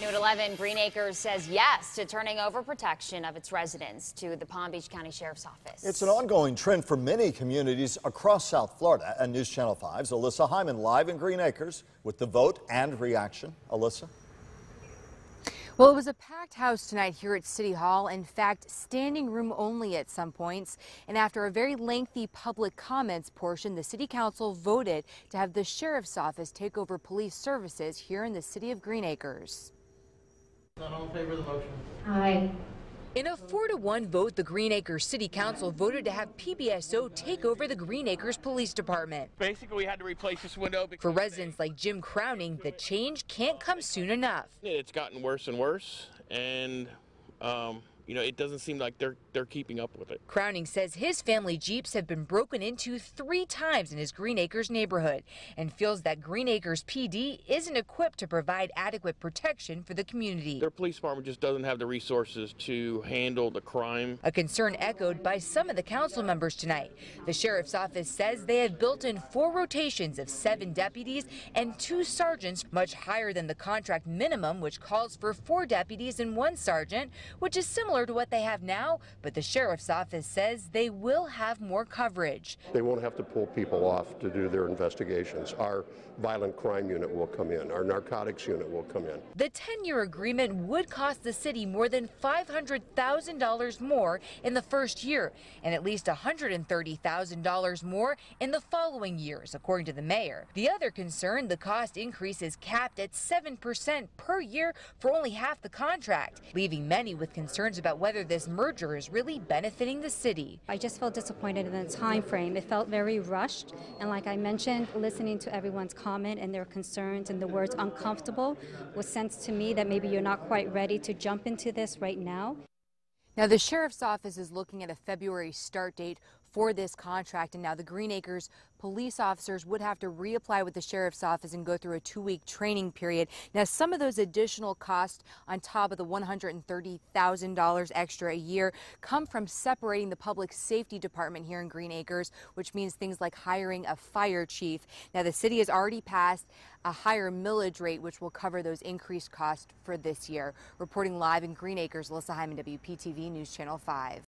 New at 11, Greenacres says yes to turning over protection of its residents to the Palm Beach County Sheriff's Office. It's an ongoing trend for many communities across South Florida. And News Channel 5's Alyssa Hyman live in Greenacres with the vote and reaction. Alyssa? Well, it was a packed house tonight here at City Hall. In fact, standing room only at some points. And after a very lengthy public comments portion, the City Council voted to have the Sheriff's Office take over police services here in the city of Greenacres. All in favor of the motion? Aye. In a 4-to-1 vote, the Greenacres City Council voted to have PBSO take over the Greenacres Police Department. Basically, we had to replace this window. For residents like Jim Crowning, the change can't come soon enough. It's gotten worse and worse, and it doesn't seem like they're keeping up with it. Crowning says his family Jeeps have been broken into 3 times in his Greenacres neighborhood and feels that Greenacres PD isn't equipped to provide adequate protection for the community. Their police department just doesn't have the resources to handle the crime. A concern echoed by some of the council members tonight. The sheriff's office says they have built in 4 rotations of 7 deputies and 2 sergeants, much higher than the contract minimum, which calls for 4 deputies and 1 sergeant, which is similar to what they have now, but the sheriff's office says they will have more coverage. They won't have to pull people off to do their investigations. Our violent crime unit will come in. Our narcotics unit will come in. The 10-year agreement would cost the city more than $500,000 more in the first year and at least $130,000 more in the following years, according to the mayor. The other concern, the cost increase is capped at 7% per year for only half the contract, leaving many with concerns about whether this merger is really benefiting the city. I just felt disappointed in the time frame. It felt very rushed, and like I mentioned, listening to everyone's comment and their concerns and the words uncomfortable was sense to me that maybe you're not quite ready to jump into this right now. Now, the sheriff's office is looking at a February start date for this contract, and now the Greenacres police officers would have to reapply with the sheriff's office and go through a 2-week training period. Now, some of those additional costs on top of the $130,000 extra a year come from separating the public safety department here in Greenacres, which means things like hiring a fire chief. Now, the city has already passed a higher millage rate, which will cover those increased costs for this year. Reporting live in Greenacres, Alyssa Hyman, WPTV News Channel 5.